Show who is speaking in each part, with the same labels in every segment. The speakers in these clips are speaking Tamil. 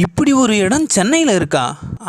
Speaker 1: இப்படி ஒரு இடம் சென்னையில் இருக்கா?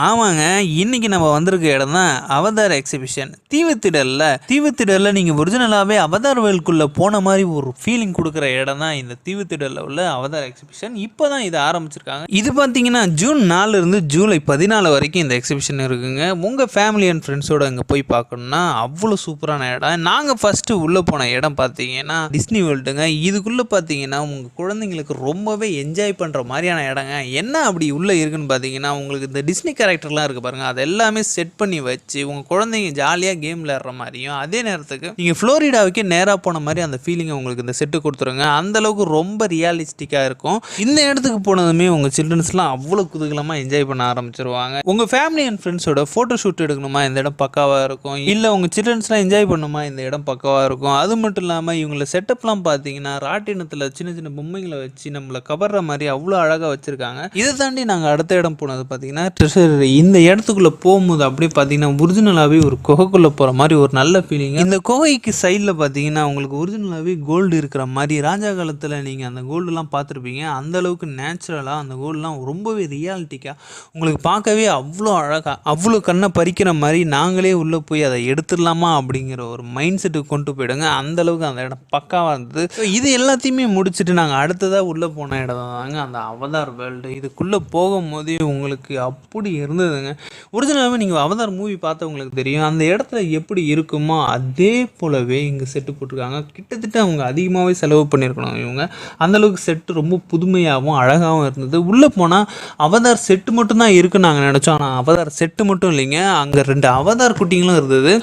Speaker 1: ஆமாங்க. இன்னைக்கு நம்ம வந்திருக்க இடம் தான் அவதார் எக்ஸிபிஷன். தீவுத்திடலில் நீங்கள் ஒரிஜினலாகவே அவதார் வேல்குள்ளே போன மாதிரி ஒரு ஃபீலிங் கொடுக்குற இடம் தான் இந்த தீவுத்திடலில் உள்ள அவதார் எக்ஸிபிஷன். இப்போ தான் இதை ஆரம்பிச்சிருக்காங்க. இது பார்த்தீங்கன்னா ஜூன் 4 இருந்து ஜூலை 14 வரைக்கும் இந்த எக்ஸிபிஷன் இருக்குங்க. உங்கள் ஃபேமிலி அண்ட் ஃப்ரெண்ட்ஸோடு அங்கே போய் பார்க்கணுன்னா அவ்வளோ சூப்பரான இடம். நாங்கள் ஃபஸ்ட்டு உள்ளே போன இடம் பார்த்தீங்கன்னா டிஸ்னி வேர்ல்டுங்க. இதுக்குள்ளே பார்த்தீங்கன்னா உங்கள் குழந்தைங்களுக்கு ரொம்பவே என்ஜாய் பண்ணுற மாதிரியான இடங்க. என்ன அப்படி உள்ளே இருக்குன்னு பார்த்தீங்கன்னா, உங்களுக்கு இந்த டிஸ்னி கேரக்டர்லாம் இருக்குது பாருங்கள், அது எல்லாமே செட் பண்ணி வச்சு உங்கள் குழந்தைங்க ஜாலியாக கேம் விளையாடுற மாதிரியும், அதே நேரத்துக்கு நீங்கள் ஃப்ளோரிடாவுக்கே நேராக போன மாதிரி அந்த ஃபீலிங்கை உங்களுக்கு இந்த செட்டு கொடுத்துருங்க. அந்தளவுக்கு ரொம்ப ரியாலிஸ்டிக்காக இருக்கும். இந்த இடத்துக்கு போனதுமே உங்கள் சில்ட்ரன்ஸ்லாம் அவ்வளோ குதூகலமாக என்ஜாய் பண்ண ஆரம்பிச்சிருவாங்க. உங்கள் ஃபேமிலி அண்ட் ஃப்ரெண்ட்ஸோட ஃபோட்டோ ஷூட் எடுக்கணுமா, இந்த இடம் பக்காவாக இருக்கும். இல்லை உங்கள் சில்ட்ரன்ஸ்லாம் என்ஜாய் பண்ணணுமா, இந்த இடம் பக்காவாக இருக்கும். அது மட்டும் இல்லாமல் இவங்களை செட்டப்லாம் பார்த்தீங்கன்னா ராட்டினத்தில் சின்ன சின்ன பொம்மைகளை வச்சு நம்மளை கவர்ற மாதிரி அவ்வளோ அழகாக வச்சுருக்காங்க. இதை தாண்டி நாங்கள் அடுத்த இடம் போனது பார்த்தீங்கன்னா ட்ரெஷரி. இந்த இடத்துக்குள்ளே போகும்போது அப்படியே பார்த்தீங்கன்னா ஒரிஜினலாகவே ஒரு குகைக்குள்ளே போகிற மாதிரி ஒரு நல்ல ஃபீலிங். இந்த குகைக்கு சைடில் பார்த்தீங்கன்னா உங்களுக்கு ஒரிஜினலாகவே கோல்டு இருக்கிற மாதிரி, ராஜா காலத்தில் நீங்கள் அந்த கோல்டுலாம் பார்த்துருப்பீங்க. அந்தளவுக்கு நேச்சுரலாக அந்த கோல்டுலாம் ரொம்பவே ரியாலிட்டிக்காக உங்களுக்கு பார்க்கவே அவ்வளோ அழகாக, அவ்வளோ கண்ணை பறிக்கிற மாதிரி நாங்களே உள்ளே போய் அதை எடுத்துடலாமா அப்படிங்கிற ஒரு மைண்ட் செட்டுக்கு கொண்டு போயிடுங்க. அந்தளவுக்கு அந்த இடம் பக்காவாக இருந்தது. ஸோ இது எல்லாத்தையுமே முடிச்சுட்டு நாங்கள் அடுத்ததாக உள்ளே போன இடம் தாங்க அந்த அவதார் வேர்ல்டு. இதுக்குள்ளே போகும்போதே உங்களுக்கு அப்படி இருந்ததுங்க. ஒரிஜினலாகவே நீங்கள் அவதார் மூவி பார்த்தவங்களுக்கு தெரியும், அந்த இடத்துல எப்படி இருக்குமோ அதே போலவே இங்கே செட்டு போட்டிருக்காங்க. கிட்டத்தட்ட அவங்க அதிகமாகவே செலவு பண்ணியிருக்கணும் இவங்க. அந்தளவுக்கு செட்டு ரொம்ப புதுமையாகவும் அழகாகவும் இருந்தது. உள்ளே போனால் அவதார் செட்டு மட்டும்தான் இருக்குன்னு நாங்கள் நினச்சோம். ஆனால் அவதார் செட்டு மட்டும் இல்லைங்க, அங்கே 2 அவதார் குட்டிங்களும் இருந்தது.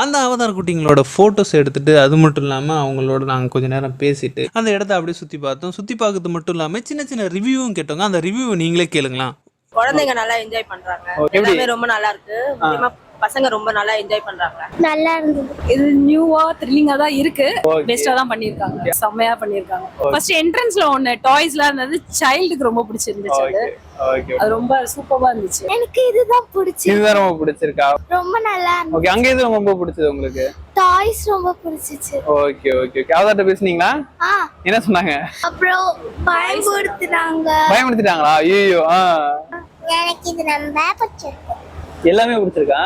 Speaker 1: அந்த அவதார் குட்டிங்களோட ஃபோட்டோஸ் எடுத்துகிட்டு, அது மட்டும் இல்லாமல் அவங்களோட நாங்கள் கொஞ்சம் நேரம் பேசிட்டு அந்த இடத்த அப்படியே சுற்றி பார்த்தோம். சுற்றி பார்க்கறது மட்டும் இல்லாமல் சின்ன சின்ன ரிவ்யூவும் கேட்டோங்க. அந்த ரிவ்யூவை நீங்களே கேளுங்களா.
Speaker 2: குழந்தைங்க நல்லா என்ஜாய் பண்றாங்க. எல்லாமே ரொம்ப நல்லா இருக்கு. முக்கியமா பசங்க ரொம்ப நல்லா என்ஜாய் பண்றாங்க.
Speaker 3: நல்லா இருந்தது.
Speaker 2: இது நியூவா த்ரில்லிங்கா தான் இருக்கு. பெஸ்டா தான் பண்ணிருக்காங்க. செம்மையா பண்ணிருக்காங்க. ஃபர்ஸ்ட் என்ட்ரன்ஸ்ல ஒன்னு டாய்ஸ்லாம் இருந்தது. சைல்டுக்கு ரொம்ப பிடிச்சிருந்துச்சு. அது ரொம்ப சூப்பரா இருந்துச்சு.
Speaker 3: எனக்கு இதுதான் பிடிச்சிருக்கு.
Speaker 4: இதுதான் ரொம்ப பிடிச்சிருக்கா?
Speaker 3: ரொம்ப நல்லா இருந்துச்சு.
Speaker 4: ஓகே, அங்க எது ரொம்ப பிடிச்சது உங்களுக்கு?
Speaker 3: டாய்ஸ் ரொம்ப பிடிச்சிச்சு.
Speaker 4: Okay okay okay. அவதார்ட்ட பேசுனீங்களா? என்ன சொன்னாங்க?
Speaker 3: அப்புறம்
Speaker 4: பயமுறுத்திட்டாங்களா? ஐயோ.
Speaker 3: எனக்கு இது ரொம்ப பிடிச்சிருக்கு.
Speaker 4: எல்லாமே பிடிச்சிருக்கா?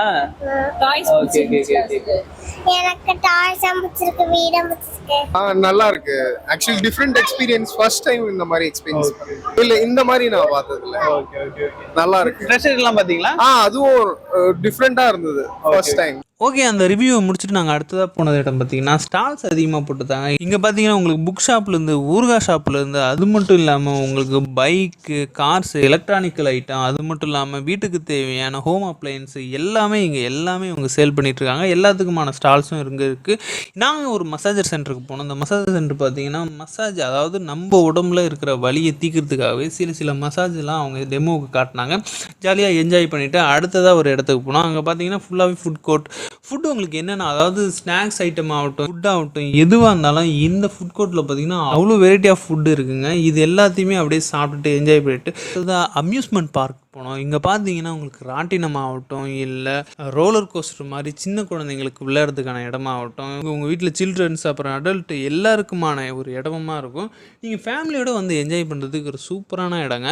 Speaker 2: Toys
Speaker 4: okay okay okay.
Speaker 3: எனக்கு டாய்ஸ் பிடிச்சிருக்கு, வீடு பிடிச்சிருக்கு.
Speaker 5: நல்லா இருக்கு. Actually different experience. First time இந்த மாதிரி எக்ஸ்பீரியன்ஸ் இல்ல, இந்த மாதிரி நான் பார்த்தது இல்ல.
Speaker 4: Okay okay okay.
Speaker 5: நல்லா இருக்கு.
Speaker 4: ட்ரெஷர் எல்லாம் பாத்தீங்களா?
Speaker 5: அதுவும் டிஃபரெண்டா இருந்தது ஃபர்ஸ்ட் டைம்.
Speaker 1: ஓகே, அந்த ரிவ்யூவை முடிச்சுட்டு நாங்கள் அடுத்ததாக போனது இடம் பார்த்தீங்கன்னா ஸ்டால்ஸ் அதிகமாக போட்டுருந்தாங்க. இங்கே பார்த்தீங்கன்னா உங்களுக்கு புக் ஷாப்லேருந்து, ஊறுகாய் ஷாப்லேருந்து, அது மட்டும் இல்லாமல் உங்களுக்கு பைக்கு, கார்ஸ், எலக்ட்ரானிக்கல் ஐட்டம், அது மட்டும் இல்லாமல் வீட்டுக்கு தேவையான ஹோம் அப்ளையன்ஸு எல்லாமே இவங்க சேல் பண்ணிகிட்ருக்காங்க. எல்லாத்துக்குமான ஸ்டால்ஸும் இங்கே இருக்குது. நாங்கள் ஒரு மசாஜர் சென்டருக்கு போனோம். அந்த மசாஜர் சென்டர் பார்த்தீங்கன்னா மசாஜ், அதாவது நம்ம உடம்புல இருக்கிற வலியை தீக்கிறதுக்காகவே சில மசாஜ்லாம் அவங்க டெமோவுக்கு காட்டினாங்க. ஜாலியாக என்ஜாய் பண்ணிவிட்டு அடுத்ததாக ஒரு இடத்துக்கு போனோம். அங்கே பார்த்தீங்கன்னா ஃபுல்லாகவே ஃபுட் கோர்ட். ஃபுட்டு உங்களுக்கு என்னென்னா, அதாவது ஸ்நாக்ஸ் ஐட்டம் ஆகட்டும், ஃபுட் ஆகட்டும், எதுவாக இருந்தாலும் இந்த ஃபுட் கோர்ட்டில் பார்த்தீங்கன்னா அவ்வளோ வெரைட்டி ஆஃப் ஃபுட்டு இருக்குங்க. இது எல்லாத்தையுமே அப்படியே சாப்பிட்டுட்டு என்ஜாய் பண்ணிட்டு அம்யூஸ்மெண்ட் பார்க் போனோம். இங்கே பார்த்தீங்கன்னா உங்களுக்கு ராட்டினம் ஆகட்டும், இல்லை ரோலர் கோஸ்டர் மாதிரி சின்ன குழந்தைங்களுக்கு விளையாடுறதுக்கான இடமாகட்டும், உங்கள் வீட்டில் சில்ட்ரன்ஸ் அப்புறம் அடல்ட் எல்லாருக்குமான ஒரு இடமா இருக்கும். நீங்கள் ஃபேமிலியோடு வந்து என்ஜாய் பண்ணுறதுக்கு ஒரு சூப்பரான இடங்க.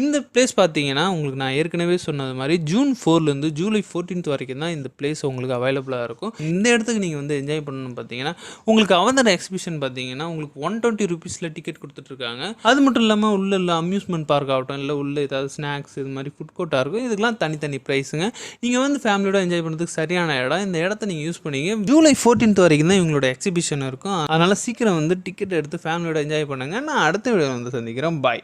Speaker 1: இந்த பிளேஸ் பார்த்தீங்கன்னா உங்களுக்கு நான் ஏற்கனவே சொன்னது மாதிரி ஜூன் 4லேருந்து ஜூலை 14 வரைக்கும் தான் இந்த பிளேஸ் உங்களுக்கு அவைலபிளாக இருக்கும். இந்த இடத்துக்கு நீங்கள் வந்து என்ஜாய் பண்ணணும்னு பார்த்தீங்கன்னா உங்களுக்கு அவதார் எக்ஸிபிஷன் பார்த்தீங்கன்னா உங்களுக்கு 120 ரூபீஸில் டிக்கெட் கொடுத்துட்ருக்காங்க. அது மட்டும் இல்லாமல் உள்ள அம்யூஸ்மெண்ட் பார்க் ஆகட்டும், இல்லை உள்ள ஏதாவது ஸ்நாக்ஸ் இது மாதிரி ஃபுட் கோர்ட்டாக இருக்கும். இதுக்கெல்லாம் தனித்தனி ப்ரைஸுங்க. நீங்கள் வந்து ஃபேமிலியோட என்ஜாய் பண்ணுறதுக்கு சரியான இடம். இந்த இடத்த நீங்கள் யூஸ் பண்ணிங்க. ஜூலை 14 வரைக்கும் தான் இவங்களோட எக்ஸிபிஷன் இருக்கும். அதனால் சீக்கிரம் வந்து டிக்கெட் எடுத்து ஃபேமிலியோட என்ஜாய் பண்ணுங்கள். நான் அடுத்த வீடியோ வந்து சந்திக்கிறேன். பாய்.